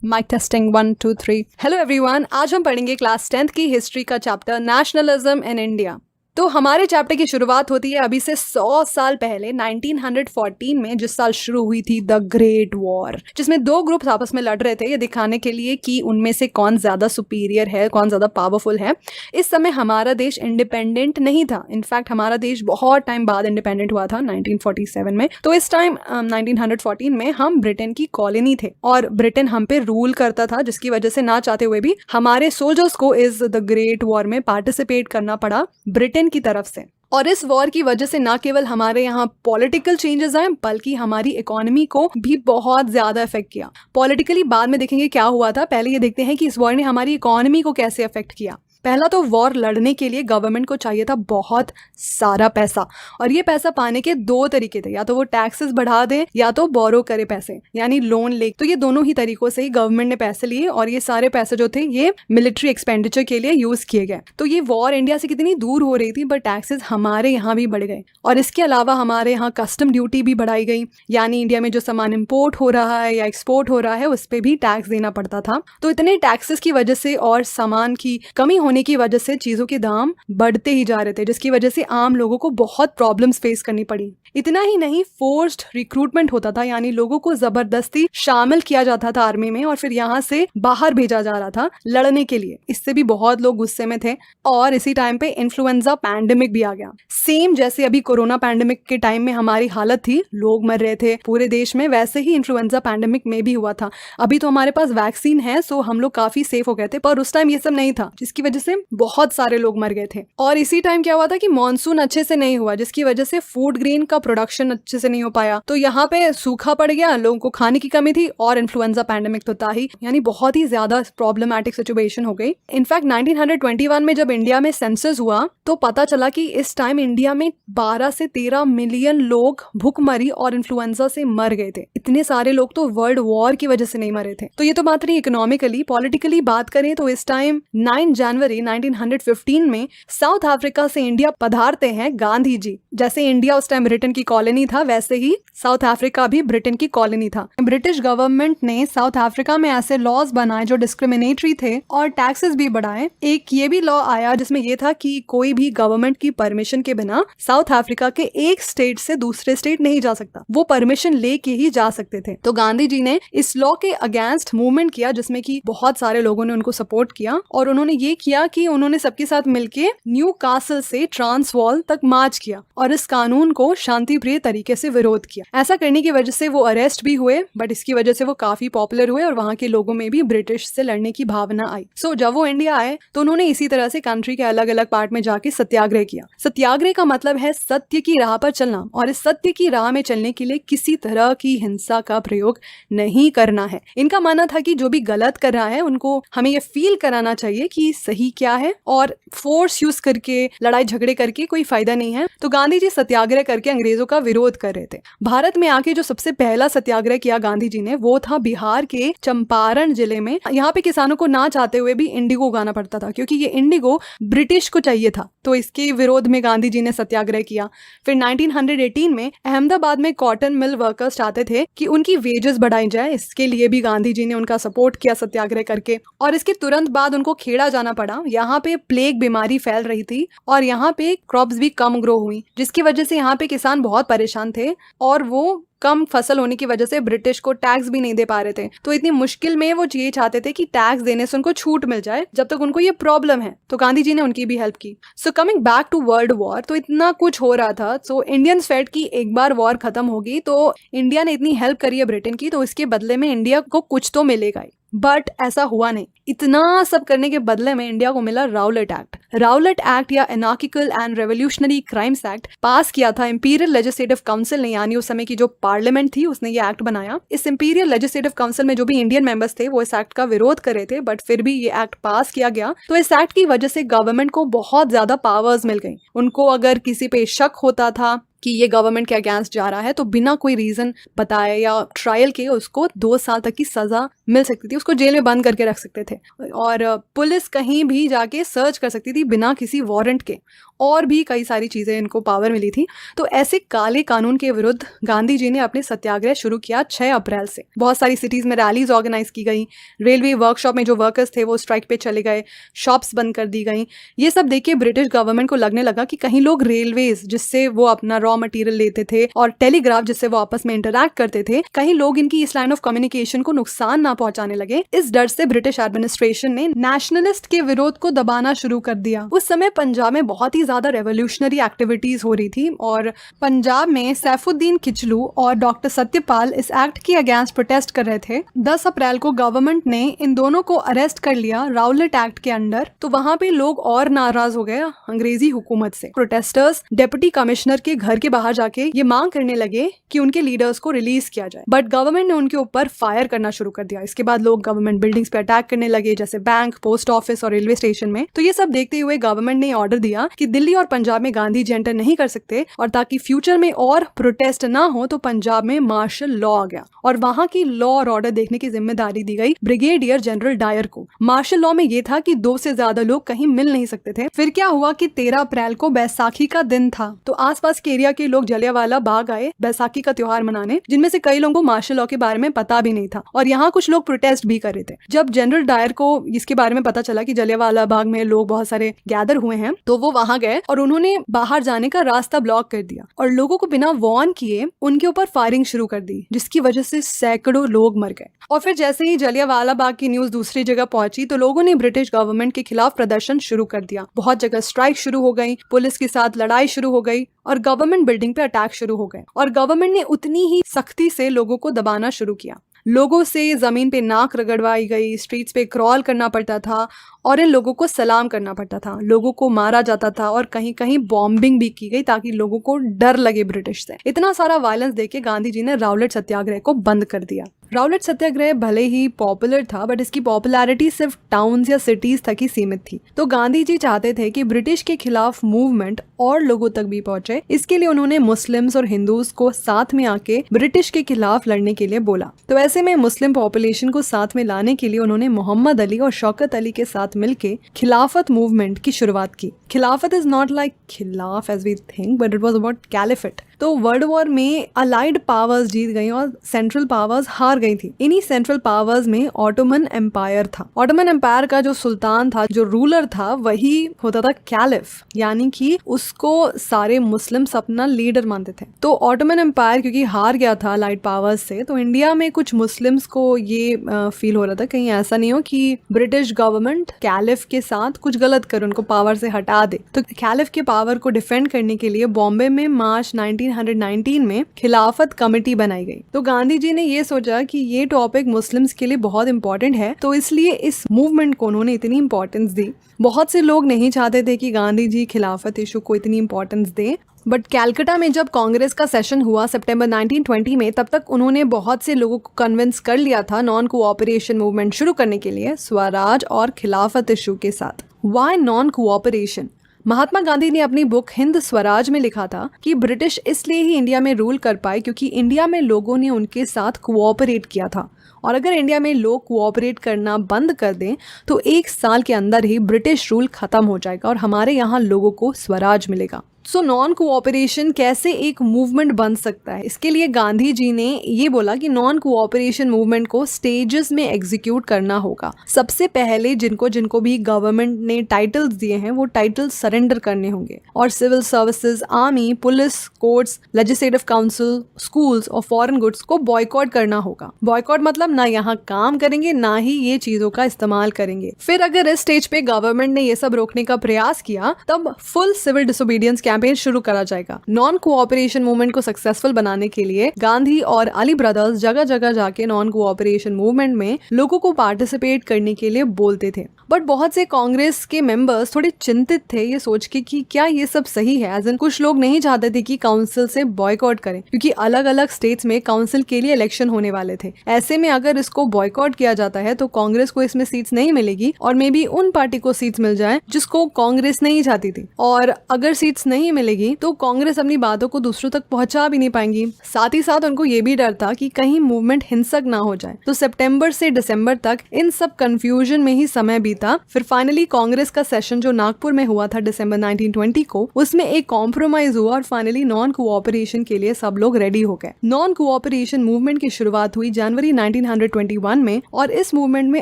Mic testing 1 2 3। Hello everyone, आज हम पढ़ेंगे क्लास 10th की हिस्ट्री का चैप्टर नेशनलिज्म इन इंडिया। तो हमारे चैप्टर की शुरुआत होती है अभी से 100 साल पहले 1914 में, जिस साल शुरू हुई थी द ग्रेट वॉर, जिसमें दो ग्रुप्स आपस में लड़ रहे थे ये दिखाने के लिए कि उनमें से कौन ज्यादा सुपीरियर है, कौन ज्यादा पावरफुल है। इस समय हमारा देश इंडिपेंडेंट नहीं था। इनफैक्ट हमारा देश बहुत टाइम बाद इंडिपेंडेंट हुआ था 1947 में। तो इस टाइम 1914 में हम ब्रिटेन की कॉलोनी थे और ब्रिटेन हम पे रूल करता था, जिसकी वजह से ना चाहते हुए भी हमारे सोल्जर्स को इस द ग्रेट वॉर में पार्टिसिपेट करना पड़ा ब्रिटेन की तरफ से। और इस वॉर की वजह से ना केवल हमारे यहाँ पॉलिटिकल चेंजेस आए बल्कि हमारी इकोनॉमी को भी बहुत ज्यादा इफेक्ट किया। पॉलिटिकली बाद में देखेंगे क्या हुआ था, पहले ये देखते हैं कि इस वॉर ने हमारी इकोनॉमी को कैसे अफेक्ट किया। पहला तो वॉर लड़ने के लिए गवर्नमेंट को चाहिए था बहुत सारा पैसा, और ये पैसा पाने के दो तरीके थे, या तो वो टैक्सेस बढ़ा दे या तो बोरो करे पैसे, यानी लोन ले। तो ये दोनों ही तरीकों से ही गवर्नमेंट ने पैसे लिए और ये सारे पैसे जो थे ये मिलिट्री एक्सपेंडिचर के लिए यूज किए गए। तो ये वॉर इंडिया से कितनी दूर हो रही थी, बट टैक्सेस हमारे यहाँ भी बढ़ गए। और इसके अलावा हमारे यहाँ कस्टम ड्यूटी भी बढ़ाई गई, यानी इंडिया में जो सामान इम्पोर्ट हो रहा है या एक्सपोर्ट हो रहा है उस पर भी टैक्स देना पड़ता था। तो इतने टैक्सेस की वजह से और सामान की कमी होने की वजह से चीजों के दाम बढ़ते ही जा रहे थे, जिसकी वजह से आम लोगों को बहुत प्रॉब्लम्स फेस करनी पड़ी। इतना ही नहीं, फोर्स्ड रिक्रूटमेंट होता था, यानी लोगों को जबरदस्ती शामिल किया जाता था आर्मी में और फिर यहाँ से बाहर भेजा जा रहा था लड़ने के लिए। इससे भी बहुत लोग गुस्से में थे। और इसी टाइम पे इन्फ्लुएंजा पैंडेमिक भी आ गया, सेम जैसे अभी कोरोना पैंडेमिक के टाइम में हमारी हालत थी, लोग मर रहे थे पूरे देश में, वैसे ही इन्फ्लुएंजा पैंडेमिक में भी हुआ था। अभी तो हमारे पास वैक्सीन है, सो हम लोग काफी सेफ हो गए थे, पर उस टाइम ये सब नहीं था, जिसकी वजह से बहुत सारे लोग मर गए थे। और इसी टाइम क्या हुआ था कि मॉनसून अच्छे से नहीं हुआ, जिसकी वजह से फूड ग्रेन का प्रोडक्शन अच्छे से नहीं हो पाया। तो यहाँ पे सूखा पड़ गया, लोगों को खाने की कमी थी और इन्फ्लुएंजा पैंडेमिक तो था ही, यानी बहुत ही ज्यादा प्रॉब्लमैटिक सिचुएशन हो गई। इनफैक्ट 1921 में जब इंडिया में सेंसस हुआ तो पता चला कि इस टाइम इंडिया में 12 से 13 मिलियन लोग भूखमरी और इन्फ्लुएंजा से मर गए थे। इतने सारे लोग तो वर्ल्ड वॉर की वजह से नहीं मरे थे। तो ये तो बात रही इकोनॉमिकली। पॉलिटिकली बात करें तो इस टाइम 9 जनवरी 1915 में साउथ अफ्रीका से इंडिया पधारते हैं गांधी जी। जैसे इंडिया उस टाइम ब्रिटेन की कॉलोनी था, वैसे ही साउथ अफ्रीका भी ब्रिटेन की कॉलोनी था। ब्रिटिश गवर्नमेंट ने साउथ अफ्रीका में ऐसे लॉज बनाए जो डिस्क्रिमिनेटरी थे और टैक्सेस भी बढ़ाए। एक ये भी लॉ आया जिसमें ये था कि कोई भी गवर्नमेंट की परमिशन के बिना साउथ अफ्रीका के एक स्टेट से दूसरे स्टेट नहीं जा सकता, वो परमिशन लेके ही जा सकते थे। तो गांधी जी ने इस लॉ के अगेंस्ट मूवमेंट किया, जिसमें कि बहुत सारे लोगों ने उनको सपोर्ट किया और उन्होंने ये किया कि उन्होंने सबके साथ मिलके न्यू कासल से ट्रांसवाल तक मार्च किया और इस कानून को शांति प्रिय तरीके से विरोध किया। ऐसा करने की वजह से वो अरेस्ट भी हुए, बट इसकी वजह से वो काफी पॉपुलर हुए और वहां के लोगों में भी ब्रिटिश से लड़ने की भावना आई। सो जब वो इंडिया आए तो उन्होंने इसी तरह से कंट्री के अलग अलग पार्ट में जाके सत्याग्रह किया। सत्याग्रह का मतलब है सत्य की राह पर चलना, और इस सत्य की राह में चलने के लिए किसी तरह की हिंसा का प्रयोग नहीं करना है। इनका मानना था कि जो भी गलत कर रहा है उनको हमें ये फील कराना चाहिए कि सही क्या है, और फोर्स यूज करके लड़ाई झगड़े करके कोई फायदा नहीं है। तो गांधी जी सत्याग्रह करके अंग्रेजों का विरोध कर रहे थे। भारत में आके जो सबसे पहला सत्याग्रह किया गांधी जी ने वो था बिहार के चंपारण जिले में। यहाँ पे किसानों को ना चाहते हुए भी इंडिगो उगाना पड़ता था, क्योंकि ये इंडिगो ब्रिटिश को चाहिए था। तो इसके विरोध में गांधी जी ने सत्याग्रह किया। फिर 1918 में अहमदाबाद में कॉटन मिल वर्कर्स चाहते थे कि उनकी वेजेस बढ़ाई जाए, इसके लिए भी गांधी जी ने उनका सपोर्ट किया सत्याग्रह करके। और इसके तुरंत बाद उनको खेड़ा जाना पड़ा। यहाँ पे प्लेग बीमारी फैल रही थी और यहाँ पे क्रॉप्स भी कम ग्रो हुई, जिसकी वजह से यहाँ पे किसान बहुत परेशान थे और वो कम फसल होने की वजह से ब्रिटिश को टैक्स भी नहीं दे पा रहे थे। तो इतनी मुश्किल में वो ये चाहते थे कि टैक्स देने से उनको छूट मिल जाए जब तक उनको ये प्रॉब्लम है। तो गांधी जी ने उनकी भी हेल्प की। So coming back to world war, तो इतना कुछ हो रहा था। सो इंडियंस फेल्ट की एक बार वॉर खत्म होगी तो इंडिया ने इतनी हेल्प करी है ब्रिटेन की, तो इसके बदले में इंडिया को कुछ तो मिलेगा ही। बट ऐसा हुआ नहीं। इतना सब करने के बदले में इंडिया को मिला राउलेट एक्ट। राउलेट एक्ट या anarchical and revolutionary crimes act पास किया था इंपीरियल लेजिस्लेटिव काउंसिल ने, यानी उस समय की जो पार्लियामेंट थी उसने ये एक्ट बनाया। इस इंपीरियल लेजिस्लेटिव काउंसिल में जो भी इंडियन मेंबर्स थे वो इस एक्ट का विरोध कर रहे थे, बट फिर भी ये एक्ट पास किया गया। तो इस एक्ट की वजह से गवर्नमेंट को बहुत ज्यादा पावर्स मिल गई। उनको अगर किसी पे शक होता था कि ये गवर्नमेंट के अगेंस्ट जा रहा है तो बिना कोई रीजन बताए या ट्रायल के उसको 2 साल तक की सजा मिल सकती थी, उसको जेल में बंद करके रख सकते थे और पुलिस कहीं भी जाके सर्च कर सकती थी बिना किसी वारंट के। और भी कई सारी चीज़ें इनको पावर मिली थी। तो ऐसे काले कानून के विरुद्ध गांधी जी ने अपने सत्याग्रह शुरू किया 6 अप्रैल से। बहुत सारी सिटीज़ में रैलीज ऑर्गेनाइज की गई, रेलवे वर्कशॉप में जो वर्कर्स थे वो स्ट्राइक पे चले गए, शॉप्स बंद कर दी गई। ये सब देख के ब्रिटिश गवर्नमेंट को लगने लगा कि कहीं लोग रेलवेज जिससे वो अपना रॉ मटेरियल लेते थे और टेलीग्राफ जिससे वो आपस में इंटरैक्ट करते थे, कहीं लोग इनकी इस लाइन ऑफ कम्युनिकेशन को नुकसान ना पहुंचाने लगे। इस डर से ब्रिटिश एडमिनिस्ट्रेशन ने नेशनलिस्ट के विरोध को दबाना शुरू कर दिया। उस समय पंजाब में बहुत ही ज्यादा रेवोल्यूशनरी एक्टिविटीज हो रही थी और पंजाब में सैफुद्दीन किचलू और डॉक्टर सत्यपाल इस एक्ट के अगेंस्ट प्रोटेस्ट कर रहे थे। 10 अप्रैल को गवर्नमेंट ने इन दोनों को अरेस्ट कर लिया राउलेट एक्ट के अंडर। तो वहां पे लोग और नाराज हो गए अंग्रेजी हुकूमत से। प्रोटेस्टर्स डिप्टी कमिश्नर के घर के बाहर जाके ये मांग करने लगे कि उनके लीडर्स को रिलीज किया जाए, बट गवर्नमेंट ने उनके ऊपर फायर करना शुरू कर दिया। इसके बाद लोग गवर्नमेंट बिल्डिंग्स पे अटैक करने लगे, जैसे बैंक, पोस्ट ऑफिस और रेलवे स्टेशन में। तो ये सब देखते हुए गवर्नमेंट ने ऑर्डर दिया कि दिल्ली और पंजाब में गांधी जी एंटर नहीं कर सकते, और ताकि फ्यूचर में और प्रोटेस्ट ना हो तो पंजाब में मार्शल लॉ आ गया और वहां की लॉ और ऑर्डर देखने की जिम्मेदारी दी गई ब्रिगेडियर जनरल डायर को। मार्शल लॉ में ये था कि 2 से ज्यादा लोग कहीं मिल नहीं सकते थे। फिर क्या हुआ कि 13 अप्रैल को बैसाखी का दिन था, तो आसपास के एरिया के लोग जलियांवाला बाग आए बैसाखी का त्योहार मनाने, जिनमें से कई लोगों को मार्शल लॉ के बारे में पता भी नहीं था और यहाँ कुछ लोग प्रोटेस्ट भी कर रहे थे। जब जनरल डायर को इसके बारे में पता चला कि जलियांवाला बाग में लोग बहुत सारे गैदर हुए हैं, तो वो वहां गए और उन्होंने बाहर जाने का रास्ता ब्लॉक कर दिया और लोगों को बिना वार्न किए उनके ऊपर फायरिंग शुरू कर दी, जिसकी वजह से सैकड़ों लोग मर गए। और फिर जैसे ही जलियांवाला बाग की न्यूज दूसरी जगह पहुंची तो लोगों ने ब्रिटिश गवर्नमेंट के खिलाफ प्रदर्शन शुरू कर दिया। बहुत जगह स्ट्राइक शुरू हो गई, पुलिस के साथ लड़ाई शुरू हो गई और गवर्नमेंट बिल्डिंग पे अटैक शुरू हो गए। और गवर्नमेंट ने उतनी ही सख्ती से लोगों को दबाना शुरू किया। लोगों से जमीन पे नाक रगड़वाई गई, स्ट्रीट्स पे क्रॉल करना पड़ता था और इन लोगों को सलाम करना पड़ता था। लोगों को मारा जाता था और कहीं कहीं बॉम्बिंग भी की गई ताकि लोगों को डर लगे ब्रिटिश से। इतना सारा वायलेंस देके गांधी जी ने राउलेट सत्याग्रह को बंद कर दिया। राउलेट सत्याग्रह भले ही पॉपुलर था, बट इसकी पॉपुलैरिटी सिर्फ टाउन्स या सिटीज तक ही सीमित थी। तो गांधी जी चाहते थे कि ब्रिटिश के खिलाफ मूवमेंट और लोगों तक भी पहुंचे। इसके लिए उन्होंने मुस्लिम्स और हिंदूज को साथ में आके ब्रिटिश के खिलाफ लड़ने के लिए बोला। तो ऐसे में मुस्लिम पॉपुलेशन को साथ में लाने के लिए उन्होंने मोहम्मद अली और शौकत अली के साथ मिलके खिलाफत मूवमेंट की शुरुआत की। खिलाफत इज नॉट लाइक खिलाफ as we think, but it was about caliphate. तो वर्ल्ड वॉर में अलाइड पावर्स जीत गई और सेंट्रल पावर्स हार गई थी। इन्हीं सेंट्रल पावर्स में ऑटोमन एम्पायर था। ऑटोमन एम्पायर का जो सुल्तान था, जो रूलर था, वही होता था कैलिफ, यानी कि उसको सारे मुस्लिम्स अपना लीडर मानते थे। तो ऑटोमन एम्पायर क्योंकि हार गया था अलाइड पावर्स से, तो इंडिया में कुछ मुस्लिम्स को ये फील हो रहा था कहीं ऐसा नहीं हो कि ब्रिटिश गवर्नमेंट कैलिफ के साथ कुछ गलत कर उनको पावर से हटा दे। तो कैलिफ के पावर को डिफेंड करने के लिए बॉम्बे में मार्च 1919 में खिलाफत कमेटी बनाई गई। तो गांधी जी ने ये सोचा कि ये टॉपिक मुस्लिम्स के लिए बहुत इंपॉर्टेंट है, तो इसलिए इस मूवमेंट को उन्होंने इतनी इंपॉर्टेंस दी। बहुत से लोग नहीं चाहते थे कि गांधी जी खिलाफत इशू को इतनी इंपॉर्टेंस दें, बट कैलकाटा में जब कांग्रेस का सेशन हुआ सितंबर 1920 में, तब तक उन्होंने बहुत से लोगों को कन्विंस कर लिया था नॉन कोऑपरेशन मूवमेंट शुरू करने के लिए स्वराज और खिलाफत इशू के साथ। Why non cooperation? Mahatma Gandhi ने अपनी बुक हिंद स्वराज में लिखा था कि ब्रिटिश इसलिए ही इंडिया में रूल कर पाए क्योंकि इंडिया में लोगों ने उनके साथ कोऑपरेट किया था, और अगर इंडिया में लोग कोऑपरेट करना बंद कर दें तो 1 साल के अंदर ही ब्रिटिश रूल खत्म हो जाएगा और हमारे यहाँ लोगों को स्वराज मिलेगा। सो नॉन कोऑपरेशन कैसे एक मूवमेंट बन सकता है? इसके लिए गांधी जी ने ये बोला कि नॉन कोऑपरेशन मूवमेंट को स्टेजेस में एग्जीक्यूट करना होगा। सबसे पहले जिनको जिनको भी गवर्नमेंट ने टाइटल्स दिए हैं वो टाइटल्स सरेंडर करने होंगे, और civil services, army, police, courts, legislative council, schools और फॉरेन गुड्स को बॉयकॉट करना होगा। बॉयकॉट मतलब ना यहाँ काम करेंगे ना ही ये चीजों का इस्तेमाल करेंगे। फिर अगर इस स्टेज पे गवर्नमेंट ने ये सब रोकने का प्रयास किया तब फुल सिविल डिसोबीडियंस कैंपेन शुरू करा जाएगा। नॉन कोऑपरेशन मूवमेंट को सक्सेसफुल बनाने के लिए गांधी और अली ब्रदर्स जगह जगह जाके नॉन कोऑपरेशन मूवमेंट में लोगों को पार्टिसिपेट करने के लिए बोलते थे। बट बहुत से कांग्रेस के मेंबर्स थोड़े चिंतित थे ये सोच के कि क्या ये सब सही है। एज इन कुछ लोग नहीं चाहते थे कि काउंसिल से बॉयकॉट करें, क्योंकि अलग अलग स्टेट्स में काउंसिल के लिए इलेक्शन होने वाले थे। ऐसे में अगर इसको बॉयकॉट किया जाता है तो कांग्रेस को इसमें सीट्स नहीं मिलेगी और मे बी उन पार्टी को सीट्स मिल जाए जिसको कांग्रेस नहीं चाहती थी, और अगर सीट्स नहीं मिलेगी तो कांग्रेस अपनी बातों को दूसरों तक पहुंचा भी नहीं पाएंगी। साथ ही साथ उनको ये भी डर था कि कहीं मूवमेंट हिंसक ना हो जाए। तो सितंबर से दिसंबर तक इन सब कंफ्यूजन में ही समय बीता। फिर फाइनली कांग्रेस का सेशन जो नागपुर में हुआ था दिसंबर 1920 को, उसमें एक कॉम्प्रोमाइज हुआ और फाइनली नॉन कोऑपरेशन के लिए सब लोग रेडी हो गए। नॉन कोऑपरेशन मूवमेंट की शुरुआत हुई जनवरी 1921 में और इस मूवमेंट में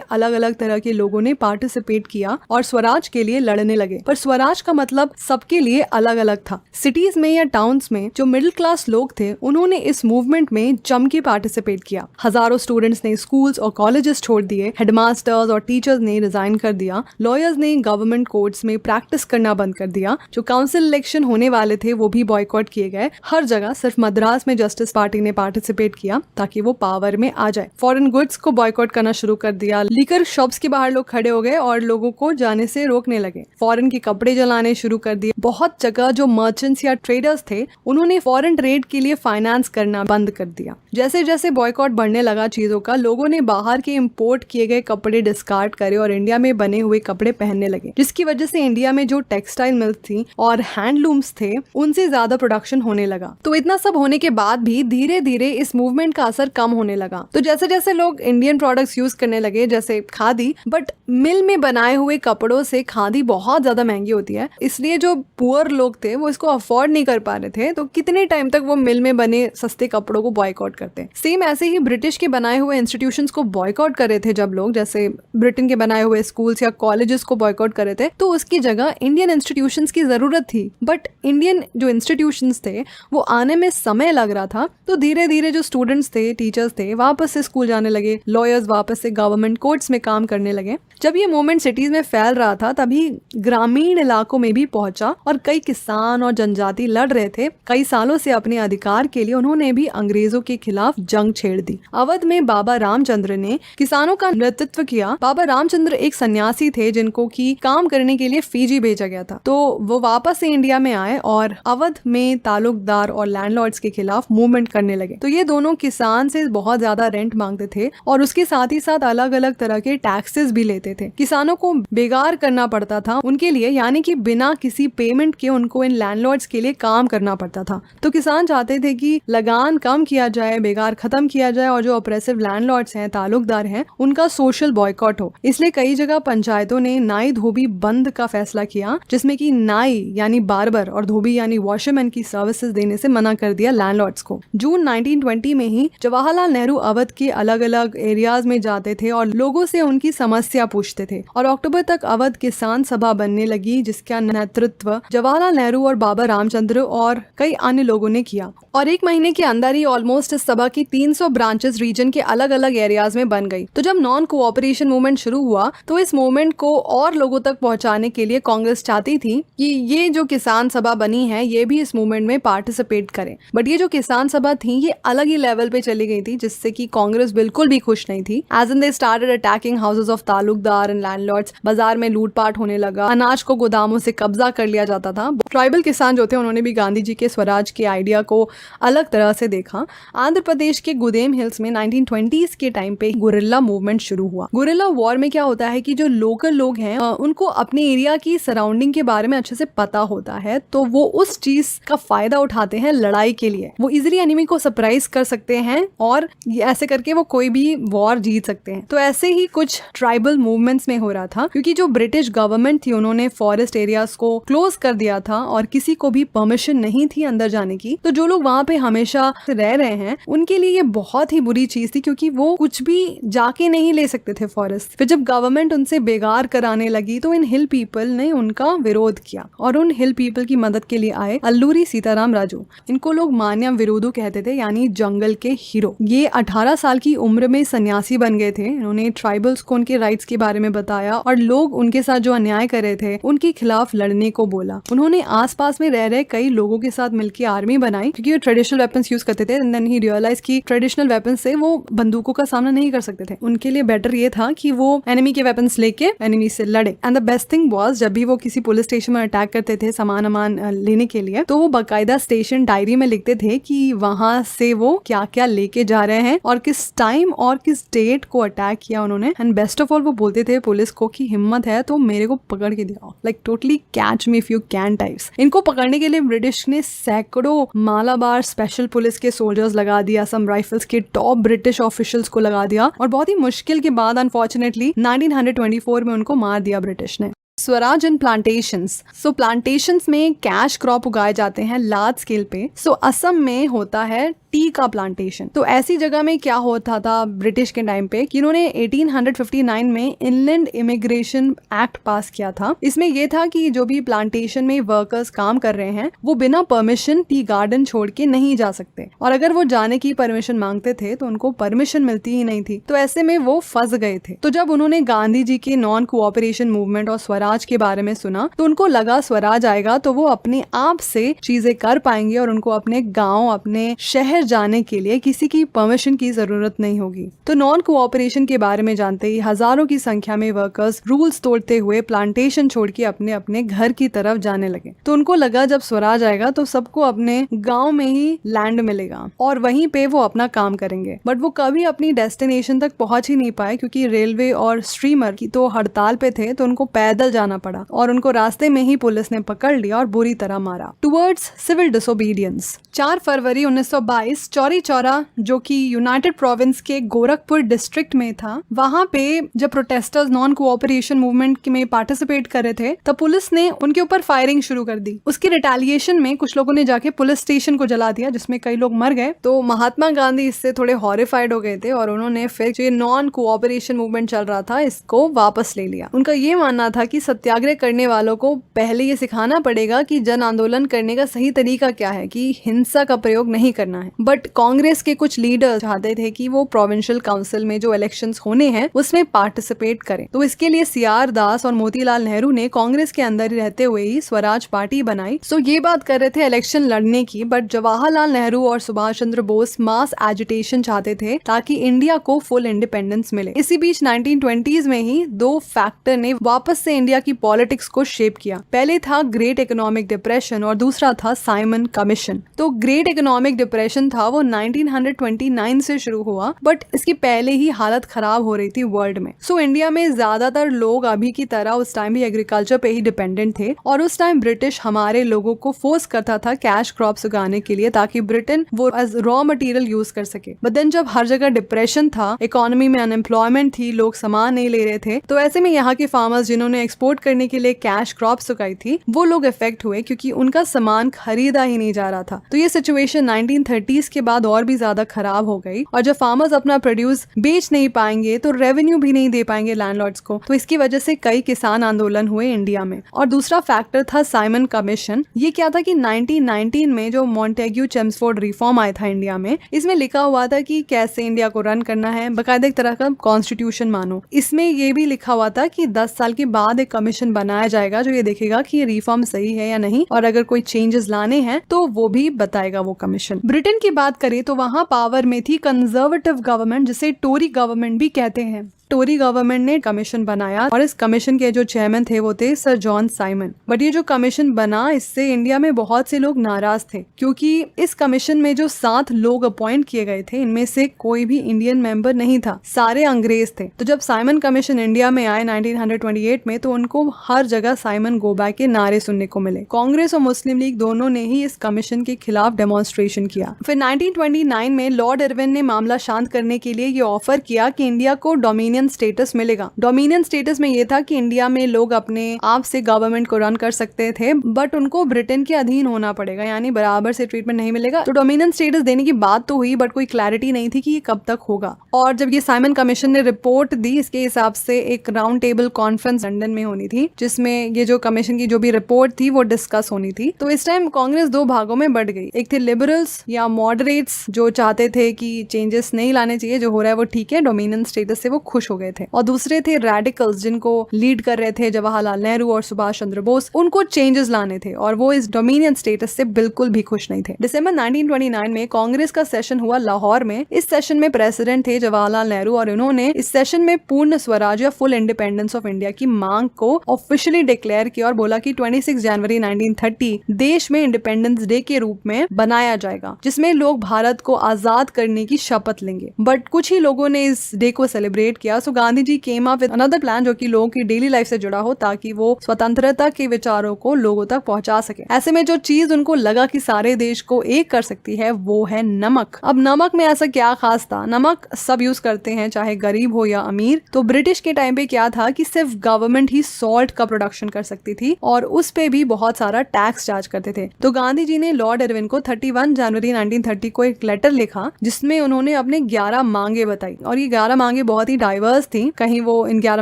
अलग अलग तरह के लोगों ने पार्टिसिपेट किया और स्वराज के लिए लड़ने लगे। पर स्वराज का मतलब सबके लिए अलग अलग था। सिटीज में या टाउन्स में जो मिडिल क्लास लोग थे उन्होंने इस मूवमेंट में जम के पार्टिसिपेट किया। हजारों स्टूडेंट्स ने स्कूल्स और कॉलेजेस छोड़ दिए, हेडमास्टर्स और टीचर्स ने रिजाइन कर दिया, लॉयर्स ने गवर्नमेंट कोर्ट्स में प्रैक्टिस करना बंद कर दिया, जो काउंसिल इलेक्शन होने वाले थे वो भी बॉयकॉट किए गए। हर जगह सिर्फ मद्रास में जस्टिस पार्टी ने पार्टिसिपेट किया ताकि वो पावर में आ जाए। फॉरेन गुड्स को बॉयकॉट करना शुरू कर दिया। लीकर शॉप्स के बाहर लोग खड़े हो गए और लोगों को जाने से रोकने लगे। फॉरेन के कपड़े जलाने शुरू कर दिए। बहुत जगह जो मर्चेंट्स या ट्रेडर्स थे उन्होंने फॉरेन ट्रेड के लिए फाइनेंस करना बंद कर दिया। जैसे जैसे बॉयकॉट बढ़ने लगा चीजों का, लोगों ने बाहर के इंपोर्ट किए गए कपड़े डिस्कार्ड करे और इंडिया में बने हुए कपड़े पहनने लगे, जिसकी वजह से इंडिया में जो टेक्सटाइल मिल्स थी और हैंडलूम्स थे उनसे ज्यादा प्रोडक्शन होने लगा। तो इतना सब होने के बाद भी धीरे धीरे इस मूवमेंट का असर कम होने लगा। तो जैसे जैसे लोग इंडियन प्रोडक्ट्स यूज करने लगे जैसे खादी, बट मिल में बनाए हुए कपड़ों से खादी बहुत ज्यादा महंगी होती है, इसलिए जो पुअर लोग थे वो इसको अफोर्ड नहीं कर पा रहे थे। तो कितने टाइम तक वो मिल में बने सस्ते कपड़ों को बॉयकॉट करते। सेम ऐसे ही ब्रिटिश के बनाए हुए इंस्टीट्यूशंस को बॉयकॉट कर रहे थे जब लोग, जैसे ब्रिटेन के बनाए हुए स्कूल्स या कॉलेजेस को बॉयकॉट कर रहे थे, तो उसकी जगह इंडियन इंस्टीट्यूशंस की जरूरत थी। बट इंडियन जो इंस्टीट्यूशंस थे वो आने में समय लग रहा था। तो धीरे धीरे जो स्टूडेंट्स थे, टीचर्स थे, वापस से स्कूल जाने लगे, लॉयर्स वापस से गवर्नमेंट कोर्ट्स में काम करने लगे। जब ये मूवमेंट सिटीज में फैल रहा था तभी ग्रामीण इलाकों में भी पहुंचा और कई किसान और जनजाति लड़ रहे थे। कई सालों से अपने अधिकार के लिए उन्होंने भी अंग्रेजों के खिलाफ जंग छेड़ दी। अवध में बाबा रामचंद्र ने किसानों का नेतृत्व किया। बाबा रामचंद्र एक सन्यासी थे जिनको की काम करने के लिए फीजी भेजा गया था। तो वो वापस से इंडिया में आए और अवध में तालुकदार और लैंडलॉर्ड्स के खिलाफ मूवमेंट करने लगे। तो ये दोनों किसान से बहुत ज्यादा रेंट मांगते थे और उसके साथ ही साथ अलग अलग तरह के टैक्सेस भी लेते थे। किसानों को बेगार करना पड़ता था उनके लिए, यानी कि बिना किसी पेमेंट के उनको इन लैंडलॉर्ड्स के लिए काम करना पड़ता था। तो किसान चाहते थे कि लगान कम किया जाए, बेगार खत्म किया जाए और जो ऑपरेसिव लैंडलॉर्ड्स हैं, तालुकदार हैं, उनका सोशल बॉयकॉट हो। इसलिए कई जगह पंचायतों ने नाई धोबी बंद का फैसला किया, जिसमें कि नाई यानी बार्बर और धोबी यानी वॉशरमैन की सर्विसेज देने से मना कर दिया लैंडलॉर्ड्स को। जून 1920 में ही जवाहरलाल नेहरू अवध के अलग अलग एरियाज में जाते थे और लोगों से उनकी समस्या पूछते थे और अक्टूबर तक अवध किसान सभा बनने लगी, जिसका नेतृत्व जवाहरलाल नेहरू और बाबा रामचंद्र और कई अन्य लोगों ने किया। और एक महीने के अंदर ही ऑलमोस्ट इस सभा की 300 ब्रांचेस रीजन के अलग अलग एरियाज में बन गई। तो जब नॉन कोऑपरेशन मूवमेंट शुरू हुआ तो इस मूवमेंट को और लोगों तक पहुंचाने के लिए कांग्रेस चाहती थी कि ये जो किसान सभा बनी है ये भी इस मूवमेंट में पार्टिसिपेट करें। बट ये जो किसान सभा थी ये अलग ही लेवल पे चली गई थी, जिससे कि कांग्रेस बिल्कुल भी खुश नहीं थी। As in they started attacking houses of taluqdar and landlords. बाजार में लूटपाट होने लगा, अनाज को गोदामों से कब्जा कर लिया जाता था। ट्राइबल किसान जो थे उन्होंने भी गांधी जी के स्वराज के आइडिया को अलग तरह से देखा। आंध्र प्रदेश के गुदेम हिल्स में 1920s के टाइम पे गुरिल्ला मूवमेंट शुरू हुआ। गुरिल्ला वॉर में क्या होता है कि जो लोकल लोग हैं उनको अपने एरिया की सराउंडिंग के बारे में अच्छे से पता होता है, तो वो उस चीज का फायदा उठाते हैं लड़ाई के लिए। वो इजिली एनिमी को सरप्राइज कर सकते हैं और ऐसे करके वो कोई भी वॉर जीत सकते हैं। तो ऐसे ही कुछ ट्राइबल मूवमेंट्स में हो रहा था, क्योंकि जो ब्रिटिश गवर्नमेंट थी उन्होंने फॉरेस्ट एरियाज को क्लोज कर दिया था और किसी को भी परमिशन नहीं थी अंदर जाने की। तो जो लोग वहां पे हमेशा रह रहे हैं उनके लिए ये बहुत ही बुरी चीज थी, क्योंकि वो कुछ भी जाके नहीं ले सकते थे फॉरेस्ट। फिर जब गवर्नमेंट उनसे बेगार कराने लगी तो इन हिल पीपल ने उनका विरोध किया और उन हिल पीपल की मदद के लिए आए अल्लूरी सीताराम राजू। इनको लोग मान्या विरोधु कहते थे, यानी जंगल के हीरो। ये 18 साल की उम्र में सन्यासी बन गए थे। इन्होंने ट्राइबल्स को उनके राइट्स के बारे में बताया और लोग उनके साथ जो अन्याय कर रहे थे उनके खिलाफ लड़ने को बोला। उन्होंने आसपास में रह रहे कई लोगों के साथ मिलकर आर्मी बनाई, क्योंकि वो ट्रेडिशनल वेपन्स यूज करते थे। एंड देन ही रियलाइज कि ट्रेडिशनल वेपन से वो बंदूकों का सामना नहीं कर सकते थे। उनके लिए बेटर ये था कि वो एनिमी के वेपन वेपन्स लेके एनिमी से लड़े। And the best thing was, जब भी वो किसी पुलिस स्टेशन में अटैक करते थे सामान लेने के लिए, तो वो बाकायदा स्टेशन डायरी में लिखते थे कि वहां से वो क्या क्या लेके जा रहे हैं और किस टाइम और किस डेट को अटैक किया उन्होंने। एंड बेस्ट ऑफ ऑल वो बोलते थे पुलिस को कि हिम्मत है तो मेरे को पकड़ के दिखाओ, like totally catch me if you can types. इनको पकड़ने के लिए ब्रिटिश ने सैकड़ों मालाबार स्पेशल पुलिस के सोल्जर्स लगा दिया, असम राइफल्स के टॉप ब्रिटिश ऑफिशियल्स को लगा दिया और बहुत ही मुश्किल के बाद अनफॉर्चुनेटली 1924 में उनको मार दिया ब्रिटिश ने। स्वराज इन प्लांटेशंस। सो प्लांटेशंस में कैश क्रॉप उगाए जाते हैं लार्ज स्केल पे। सो असम में होता है टी का प्लांटेशन। तो ऐसी जगह में क्या होता था ब्रिटिश के टाइम पे कि इन्होंने 1859 में इनलैंड इमिग्रेशन एक्ट पास किया था। इसमें यह था कि जो भी प्लांटेशन में वर्कर्स काम कर रहे हैं वो बिना परमिशन टी गार्डन छोड़ के नहीं जा सकते, और अगर वो जाने की परमिशन मांगते थे तो उनको परमिशन मिलती ही नहीं थी। तो ऐसे में वो फंस गए थे। तो जब उन्होंने गांधी जी के नॉन कोऑपरेशन मूवमेंट और स्वराज के बारे में सुना तो उनको लगा स्वराज आएगा तो वो अपने आप से चीजें कर पाएंगे और उनको अपने गाँव, अपने शहर जाने के लिए किसी की परमिशन की जरूरत नहीं होगी। तो नॉन कोऑपरेशन के बारे में जानते ही हजारों की संख्या में वर्कर्स रूल्स तोड़ते हुए प्लांटेशन छोड़ के अपने अपने घर की तरफ जाने लगे। तो उनको लगा जब स्वराज आएगा तो सबको अपने गांव में ही लैंड मिलेगा और वहीं पे वो अपना काम करेंगे। बट वो कभी अपनी डेस्टिनेशन तक पहुंच ही नहीं पाए क्योंकि रेलवे और स्ट्रीमर की तो हड़ताल पे थे, तो उनको पैदल जाना पड़ा और उनको रास्ते में ही पुलिस ने पकड़ लिया और बुरी तरह मारा। Towards civil disobedience. 4 फरवरी 1922 चौरी चौरा, जो कि यूनाइटेड प्रोविंस के गोरखपुर डिस्ट्रिक्ट में था, वहां पे जब प्रोटेस्टर्स नॉन कोऑपरेशन मूवमेंट में पार्टिसिपेट कर रहे थे तब पुलिस ने उनके ऊपर फायरिंग शुरू कर दी। उसकी रिटेलिएशन में कुछ लोगों ने जाके पुलिस स्टेशन को जला दिया जिसमें कई लोग मर गए। तो महात्मा गांधी इससे थोड़े हॉरिफाइड हो गए थे और उन्होंने फिर जो नॉन कोऑपरेशन मूवमेंट चल रहा था इसको वापस ले लिया। उनका ये मानना था कि सत्याग्रह करने वालों को पहले ये सिखाना पड़ेगा कि जन आंदोलन करने का सही तरीका क्या है, कि हिंसा का प्रयोग नहीं करना है। बट कांग्रेस के कुछ लीडर चाहते थे कि वो प्रोविंशियल काउंसिल में जो इलेक्शंस होने हैं उसमें पार्टिसिपेट करें। तो इसके लिए सीआर दास और मोतीलाल नेहरू ने कांग्रेस के अंदर ही रहते हुए ही स्वराज पार्टी बनाई। सो ये बात कर रहे थे इलेक्शन लड़ने की, बट जवाहरलाल नेहरू और सुभाष चंद्र बोस मास एजिटेशन चाहते थे ताकि इंडिया को फुल इंडिपेंडेंस मिले। इसी बीच 1920s में ही 2 फैक्टर ने वापस से इंडिया की पॉलिटिक्स को शेप किया। पहले था ग्रेट इकोनॉमिक डिप्रेशन और दूसरा था साइमन कमीशन। तो ग्रेट इकोनॉमिक डिप्रेशन था वो 1929 से शुरू हुआ, बट इसकी पहले ही हालत खराब हो रही थी वर्ल्ड में। सो इंडिया में ज्यादातर लोग अभी की तरह उस टाइम भी एग्रीकल्चर पे ही डिपेंडेंट थे और उस टाइम ब्रिटिश हमारे लोगों को फोर्स करता था कैश क्रॉप्स उगाने के लिए ताकि ब्रिटेन वो एज रॉ मटेरियल यूज कर सके। बट देन जब हर जगह डिप्रेशन था, इकोनॉमी में अनएम्प्लॉयमेंट थी, लोग सामान नहीं ले रहे थे, तो ऐसे में यहाँ के फार्मर्स जिन्होंने एक्सपोर्ट करने के लिए कैश क्रॉप्स उगाई थी वो लोग इफेक्ट हुए क्योंकि उनका सामान खरीदा ही नहीं जा रहा था। तो ये सिचुएशन 1930s के बाद और भी ज्यादा खराब हो गई और जब फार्मर्स अपना प्रोड्यूस बेच नहीं पाएंगे तो रेवेन्यू भी नहीं दे पाएंगे लैंडलॉर्ड्स को। तो इसकी वजह से कई किसान आंदोलन हुए इंडिया में। और दूसरा फैक्टर था साइमन कमीशन। ये क्या था कि 1919 में जो मॉन्टेग्यू चेम्सफोर्ड रिफॉर्म आया था इंडिया में, इसमें लिखा हुआ था कि कैसे इंडिया को रन करना है, बाकायदा एक तरह का कॉन्स्टिट्यूशन मानो। इसमें ये भी लिखा हुआ था कि 10 साल के बाद एक कमीशन बनाया जाएगा जो ये देखेगा कि ये रिफॉर्म सही है या नहीं, और अगर कोई चेंजेस लाने हैं तो वो भी बताएगा वो कमीशन। ब्रिटेन की बात करें तो वहां पावर में थी कंजर्वेटिव गवर्नमेंट, जिसे टोरी गवर्नमेंट भी कहते हैं। टोरी गवर्नमेंट ने कमीशन बनाया और इस कमीशन के जो चेयरमैन थे वो थे सर जॉन साइमन। बट ये जो कमीशन बना, इससे इंडिया में बहुत से लोग नाराज थे क्योंकि इस कमीशन में जो 7 लोग अपॉइंट किए गए थे इनमें से कोई भी इंडियन मेंबर नहीं था, सारे अंग्रेज थे। तो जब साइमन कमीशन इंडिया में आए 1928 में, तो उनको हर जगह साइमन गो बैक के नारे सुनने को मिले। कांग्रेस और मुस्लिम लीग दोनों ने ही इस कमीशन के खिलाफ डेमोन्स्ट्रेशन किया। फिर 1929 में लॉर्ड इरविन ने मामला शांत करने के लिए ये ऑफर किया कि इंडिया को डोमिनियन स्टेटस मिलेगा। डोमिनियन स्टेटस में ये था कि इंडिया में लोग अपने आप से गवर्नमेंट को रन कर सकते थे, बट उनको ब्रिटेन के अधीन होना पड़ेगा, यानी बराबर से ट्रीटमेंट नहीं मिलेगा। तो डोमिनियन स्टेटस देने की बात तो हुई, बट कोई क्लैरिटी नहीं थी कि ये कब तक होगा। और जब ये साइमन कमीशन ने रिपोर्ट दी, इसके हिसाब से एक राउंड टेबल कॉन्फ्रेंस लंदन में होनी थी, जिसमें ये जो कमीशन की जो भी रिपोर्ट थी वो डिस्कस होनी थी। तो इस टाइम कांग्रेस दो भागों में बढ़ गई। एक थे लिबरल्स या मॉडरेट्स जो चाहते थे कि चेंजेस नहीं लाने चाहिए, जो हो रहा है वो ठीक है, डोमिनियन स्टेटस से वो खुश हो गए थे। और दूसरे थे रेडिकल्स, जिनको लीड कर रहे थे जवाहरलाल नेहरू और सुभाष चंद्र बोस। उनको चेंजेस लाने थे और वो इस डोमिनियन स्टेटस से बिल्कुल भी खुश नहीं थे। दिसंबर 1929 में कांग्रेस का सेशन हुआ लाहौर में। इस सेशन में प्रेसिडेंट थे जवाहरलाल नेहरू और उन्होंने इस सेशन में पूर्ण स्वराज या फुल इंडिपेंडेंस ऑफ इंडिया की मांग को ऑफिशियली डिक्लेयर किया और बोला कि 26 जनवरी 1930 देश में इंडिपेंडेंस डे के रूप में बनाया जाएगा, जिसमें लोग भारत को आजाद करने की शपथ लेंगे। बट कुछ ही लोगों ने इस डे को सेलिब्रेट किया। So Gandhi ji came up with another plan जो कि लोगों की डेली लाइफ से जुड़ा हो, ताकि वो स्वतंत्रता के विचारों को लोगों तक पहुंचा सके। ऐसे में जो चीज उनको लगा कि सारे देश को एक कर सकती है वो है नमक। अब नमक में ऐसा क्या खास था? नमक सब यूज करते हैं, चाहे गरीब हो या अमीर। तो ब्रिटिश के टाइम पे क्या था कि सिर्फ गवर्नमेंट ही सॉल्ट का प्रोडक्शन कर सकती थी और उस पे भी बहुत सारा टैक्स चार्ज करते थे। तो गांधी जी ने लॉर्ड इरविन को 31 जनवरी 1930 को एक लेटर लिखा, जिसमें उन्होंने अपने 11 मांगे बताई। और ये 11 मांगे बहुत ही डाइवर्स थी। कहीं वो इन 11